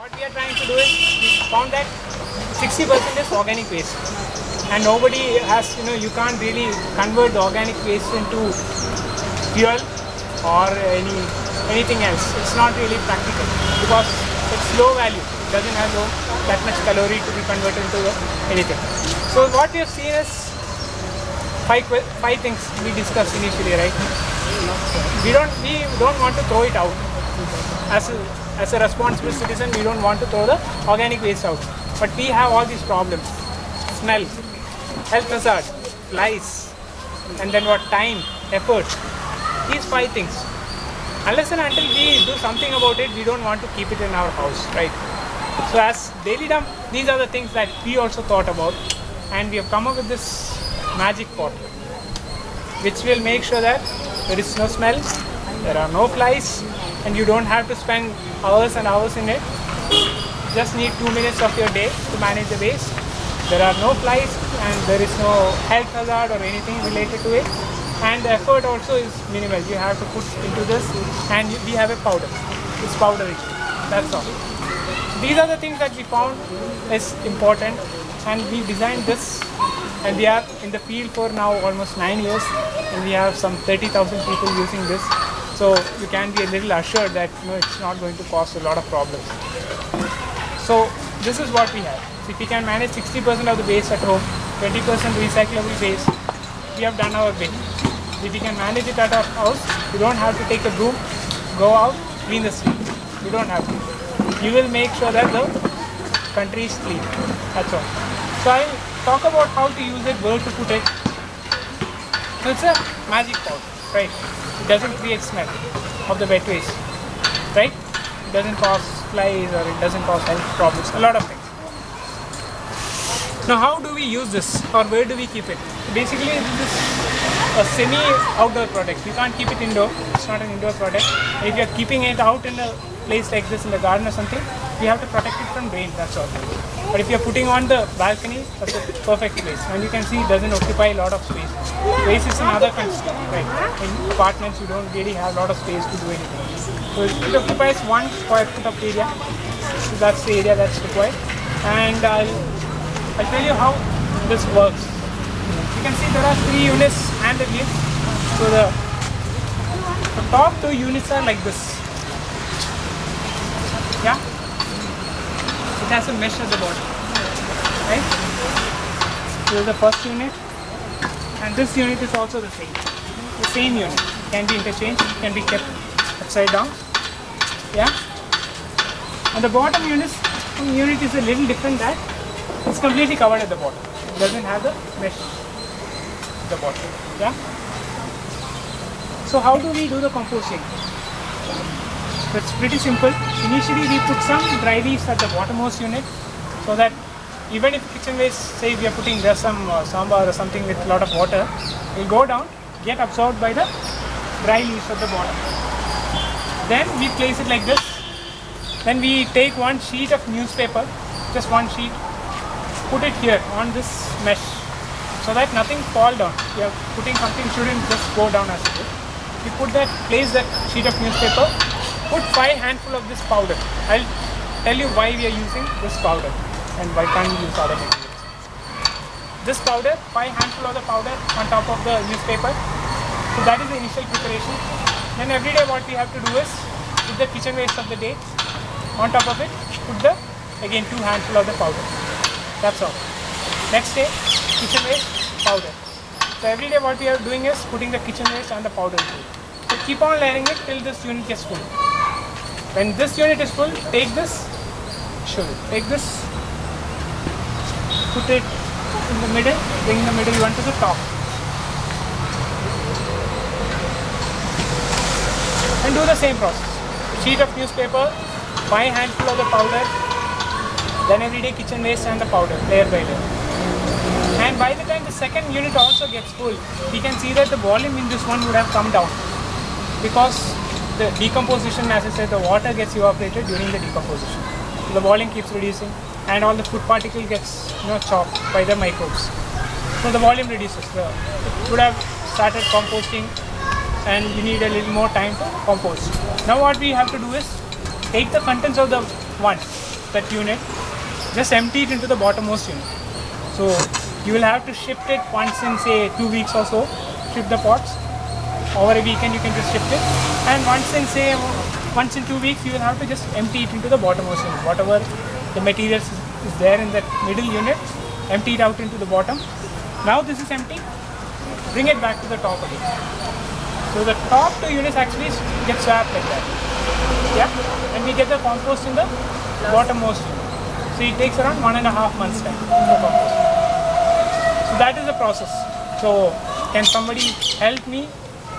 What we are trying to do is, we found that 60% is organic waste, and nobody has, you can't really convert the organic waste into fuel or anything else. It's not really practical because it's low value. It doesn't have that much calorie to be converted into anything. So what we have seen is five things we discussed initially, right? We don't want to throw it out. As a responsible citizen, we don't want to throw the organic waste out. But we have all these problems: smell, health hazard, lice, and then what? Time, effort. These 5 things. Unless and until we do something about it, we don't want to keep it in our house, right? So as daily dump, these are the things that we also thought about, and we have come up with this magic pot, which will make sure that there is no smell, there are no flies, and you don't have to spend hours and hours in it. Just need 2 minutes of your day to manage the waste. There are no flies and there is no health hazard or anything related to it. And the effort also is minimal. You have to put into this, and we have a powder. It's powdery. That's all. These are the things that we found is important, and we designed this, and we are in the field for now almost 9 years, and we have some 30,000 people using this. So you can be a little assured that it's not going to cause a lot of problems. So this is what we have. So if we can manage 60% of the waste at home, 20% recyclable waste, we have done our bit. If we can manage it at our house, you don't have to take a broom, go out, clean the street. You don't have to. You will make sure that the country is clean. That's all. So I will talk about how to use it, where to put it. So it's a magic pot, right? It doesn't create smell of the wet waste, right? It doesn't cause flies or it doesn't cause health problems, a lot of things. Now how do we use this, or where do we keep it? Basically this is a semi-outdoor product. You can't keep it indoor, it's not an indoor product. And if you are keeping it out in a place like this, in the garden or something, you have to protect it from rain, that's all. But if you are putting on the balcony, that's a perfect place. And you can see it doesn't occupy a lot of space. Space is in other countries, right? In apartments you don't really have a lot of space to do anything. So it occupies 1 square foot of area. So that's the area that's required. And I'll tell you how this works. You can see there are 3 units and a lid. So the top 2 units are like this. Yeah? It has a mesh at the bottom. Right? This is the first unit. And this unit is also the same. The same unit. Can be interchanged, can be kept upside down. Yeah? And the bottom unit is a little different, that it's completely covered at the bottom. It doesn't have the mesh at the bottom. Yeah? So how do we do the composting? It's pretty simple. Initially we put some dry leaves at the bottommost unit, so that even if kitchen waste, say we are putting rasam or sambar or something with a lot of water, it will go down, get absorbed by the dry leaves at the bottom. Then we place it like this. Then we take 1 sheet of newspaper, just 1 sheet, put it here on this mesh, so that nothing fall down. You are putting something, shouldn't just go down as it is. You place that sheet of newspaper, put 5 handful of this powder. I'll tell you why we are using this powder and why can't we use other materials. This powder, 5 handful of the powder on top of the newspaper. So that is the initial preparation. Then every day what we have to do is put the kitchen waste of the day on top of it, put the again 2 handful of the powder. That's all. Next day, kitchen waste, powder. So every day what we are doing is putting the kitchen waste and the powder. So keep on layering it till this unit gets full. When this unit is full, take this, take this, put it in the middle, bring the middle one to the top. And do the same process. Sheet of newspaper, 5 handful of the powder, then every day kitchen waste and the powder, layer by layer. And by the time the second unit also gets full, we can see that the volume in this one would have come down, because the decomposition, as I said, the water gets evaporated during the decomposition. So the volume keeps reducing, and all the food particle gets chopped by the microbes. So the volume reduces. It would have started composting, and you need a little more time to compost. Now what we have to do is take the contents of the one, that unit, just empty it into the bottommost unit. So you will have to shift it once in say 2 weeks or so. Shift the pots. Over a weekend you can just shift it, and once in 2 weeks you will have to just empty it into the bottommost unit. Whatever the materials is there in that middle unit, empty it out into the bottom. Now this is empty. Bring it back to the top again. So the top 2 units actually get swapped like that. Yeah, and we get the compost in the bottommost unit. So it takes around 1.5 months time for compost. So that is the process. So can somebody help me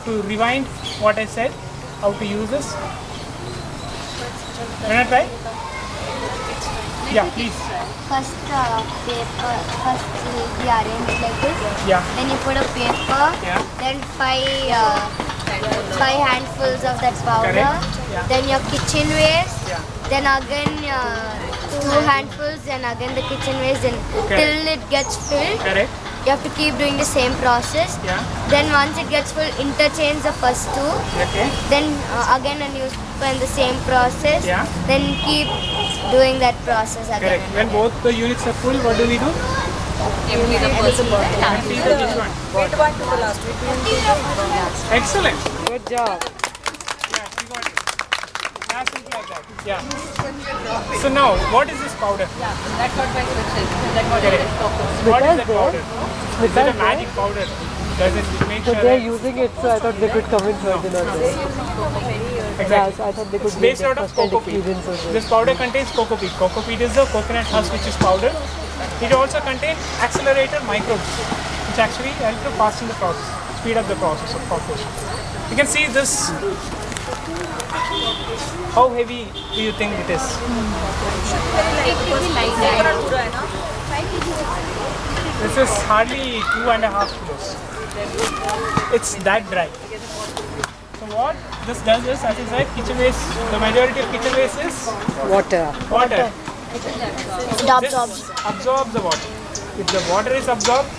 to rewind what I said, how to use this? Can I try? Yeah, please. First paper, first we arrange like this. Yeah. Then you put a paper. Yeah. Then five handfuls of that powder. Correct. Yeah. Then your kitchen waste. Yeah. Then again 2 handfuls. Then again the kitchen waste. Then till it gets filled. Correct. You have to keep doing the same process. Yeah. Then once it gets full, interchange the first 2. Okay. Then again a newspaper in the same process. Yeah. Then keep doing that process again. Correct. When both the units are full, what do we do? Empty the first one. Empty the which one? Wait one to the last. Wait one to the last. Excellent. Good job. Yeah, we got it. As simple as that. Yeah. So now, what is this powder? Yeah, that's what my question is. That's what it is. What is that powder? Is it a magic powder? Does it make sure They're that using it, so I thought they could come in first in our day. Yeah, so I thought they could based get out of first-hand cocoa peat? experience also. This powder contains cocoa peat. Cocoa peat is the coconut husk which is powder. It also contains accelerator microbes which actually help to fasten the process, speed up the process of composition. You can see this. How heavy do you think it is? This is hardly 2.5 kilos. It's that dry. So what this does is, as I said, kitchen waste, the majority of kitchen waste is Water. water. It absorbs. This absorbs the water. If the water is absorbed,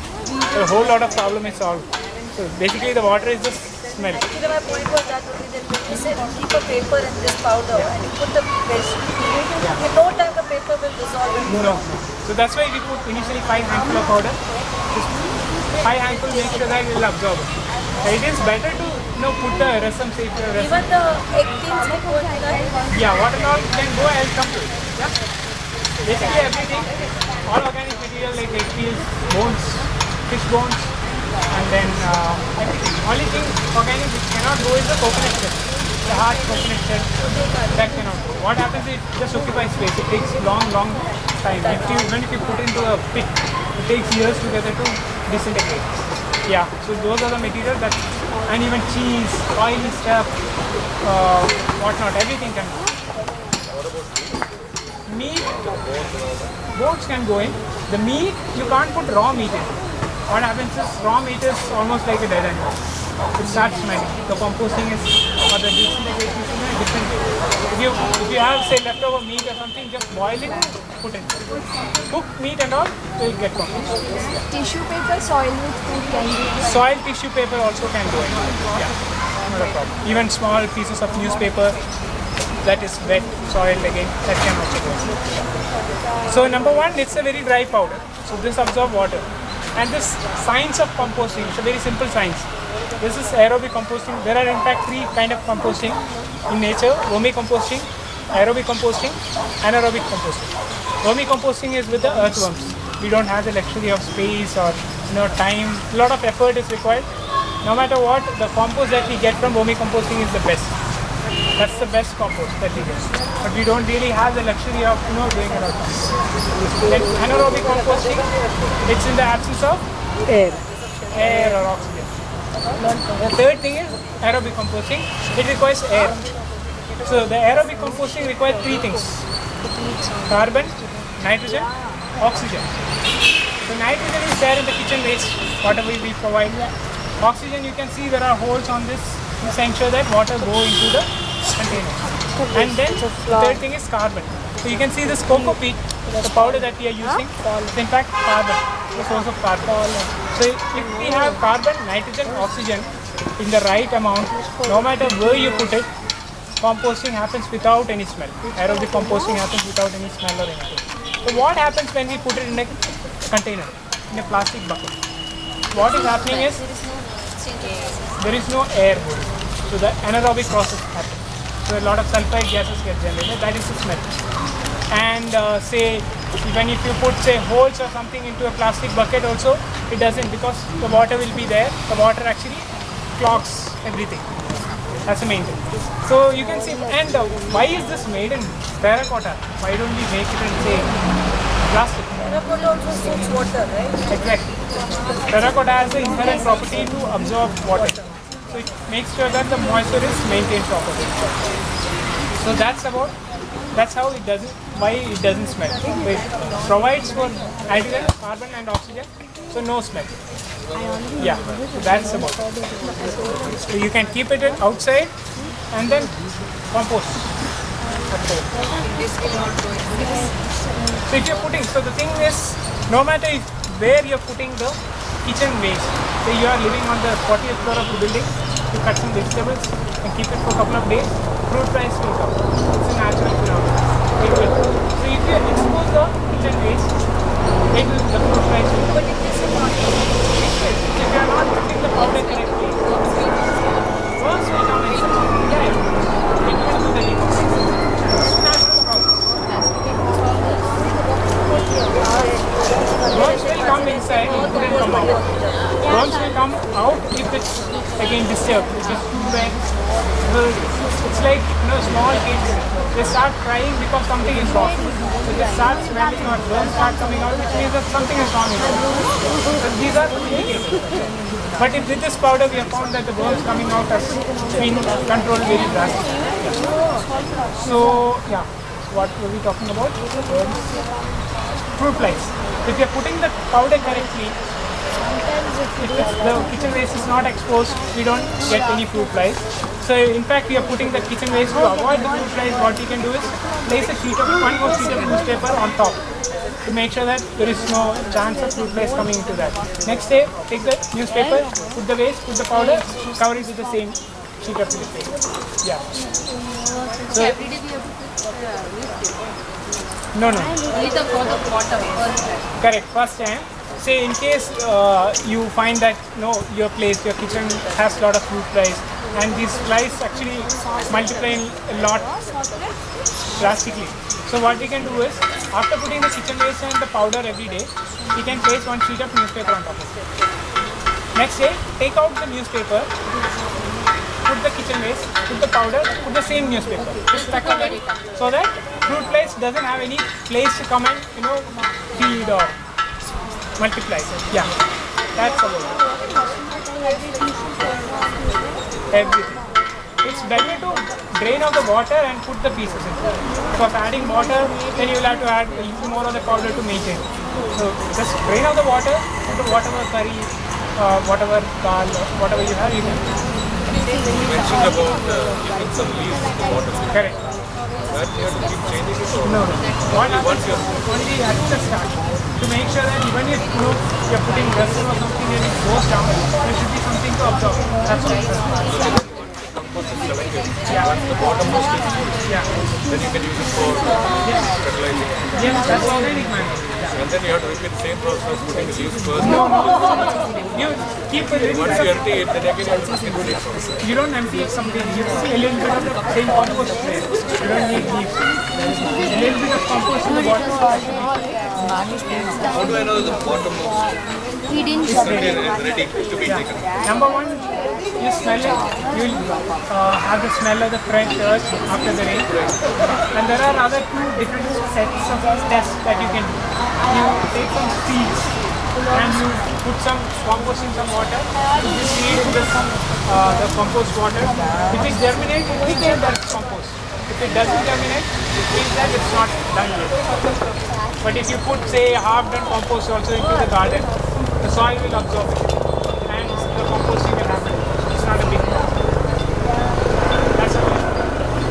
a whole lot of problem is solved. So basically the water is just smell. Actually, my point was that only that you said keep a paper in this powder and you put the waste. In no time the paper will dissolve. No. So that's why we put initially 5 handful of powder. Just 5 handful, make sure that it will absorb it. It is better to put the rest some safe rest. Even the egg things we put in that. Yeah, what and all can go, I'll come to it. Yeah? Basically everything, all organic material like egg peels, bones, fish bones, and then everything. Only thing organic which cannot go is the coconut shell. The hard coconut shell, that cannot go. What happens is it just occupies space. It takes long time. Even if you put into a pit, it takes years together to disintegrate. Yeah, so those are the materials that, and even cheese, oily stuff, whatnot, everything can go. Meat, bones can go in. The meat, you can't put raw meat in. What happens is raw meat is almost like a dead animal. It starts smelling. The composting is, or the disintegration is in a different way. If you have say leftover meat or something, just boil it, put it. Cook meat and all, so it get composted. Tissue paper, soil with food can be. Soil tissue paper also can go in. Yeah, not a problem. Even small pieces of newspaper that is wet soil again, that can also go in. So number 1, it's a very dry powder. So this absorbs water. And this science of composting, it's a very simple science. This is aerobic composting. There are in fact 3 kinds of composting in nature: vermicomposting, aerobic composting, anaerobic composting. Vermicomposting is with the earthworms. We don't have the luxury of space or time. A lot of effort is required. No matter what, the compost that we get from vermicomposting is the best. That's the best compost that we get. But we don't really have the luxury of doing a lot of this. Then anaerobic composting, it's in the absence of air or oxygen. The third thing is aerobic composting. It requires air. So the aerobic composting requires 3 things: carbon, nitrogen, oxygen. So nitrogen is there in the kitchen waste, whatever we provide. Oxygen, you can see there are holes on this to ensure that water go into the container. And then the third thing is carbon. So you can see this cocoa peat, the powder that we are using, is in fact carbon, the source of carbon. So if we have carbon, nitrogen, oxygen in the right amount, no matter where you put it, composting happens without any smell. Aerobic composting happens without any smell or anything. So what happens when we put it in a container, in a plastic bucket? What is happening is there is no air going. So the anaerobic process happens. So a lot of sulfide gases get generated. That is the smell. And say even if you put say holes or something into a plastic bucket also, it doesn't, because the water will be there. The water actually clogs everything. That's the main thing. So you can see, and why is this made in terracotta? Why don't we make it in say plastic? Terracotta also soaks water, right? Exactly. Terracotta has the inherent property to absorb water. So it makes sure that the moisture is maintained properly. So that's how it doesn't, why it doesn't smell. It provides for hydrogen, carbon and oxygen, so no smell. Yeah, so that's about it. So you can keep it outside and then compost. So if you're putting, so the thing is, no matter where you're putting the kitchen waste, say you are living on the 40th floor of the building, you cut some vegetables and keep it for a couple of days, fruit flies will come. It's a natural phenomenon. It will. So if you expose the kitchen waste, the fruit flies will come. But it is not. If you are not putting the powder correctly, worms will come inside. Yeah. It will do the decomposition. It's a natural process. Worms will come inside, it wouldn't come out. Worms will come out if it's again disturbed, if it's too wet. It's like small kids, they start crying because something is wrong. So they start smelling or worms start coming out, which means that something is wrong with them. So these are indicators. But if with this powder we have found that the worms coming out has been controlled very drastically. So yeah, what were we talking about? Worms. Fruit flies. If you are putting the powder correctly, if the kitchen waste is not exposed, we don't get any fruit flies. So in fact, we are putting the kitchen waste to avoid the fruit flies. What we can do is place one more sheet of newspaper on top to make sure that there is no chance of fruit flies coming into that. Next day, take the newspaper, put the waste, put the powder, cover it with the same sheet of newspaper. Yeah. So every day we have to put newspaper. No. Either for the water. Correct. First time. Say in case you find that your kitchen has a lot of fruit flies, and these flies actually multiply a lot drastically. So what we can do is, after putting the kitchen waste and the powder every day, we can place one sheet of newspaper on top of it. Next day, take out the newspaper, put the kitchen waste, put the powder, put the same newspaper, just stack it, so that fruit flies doesn't have any place to come and feed or multiply. Yeah, that's about it. Everything. It's better to drain out the water and put the pieces in. Because adding water, then you will have to add a little more of the powder to maintain. So just drain out the water, put whatever curry, whatever dal, whatever you have, you can. You mentioned about keeping some leaves in the water. Correct. That you have to keep changing it. No. Only at the start. To make sure that even if you're putting resin or something and it goes down, there should be something to absorb. That's all. Compost is selected. Yeah. Once the bottom is filled, Yeah. then you can use it for fertilizing. Yes, that's organic manure. And then you have to repeat the same process of putting the leaves first. You keep a little Once bit you of, empty it, then again you have to put in the leaves. you don't empty something, you see a little bit of the same compost there. You don't need leaves. A little bit of compost in the bottom. How do I know the bottom We didn't is ready to be taken? Number one, you smell it, you will have the smell of the fresh earth after the rain. And there are other two different sets of tests that you can do. You take some seeds and you put some compost in some water. You just feed the compost water. If it germinates, we get that compost. If it doesn't germinate, it means that it's not done yet. But if you put say half done compost also into the garden, the soil will absorb it.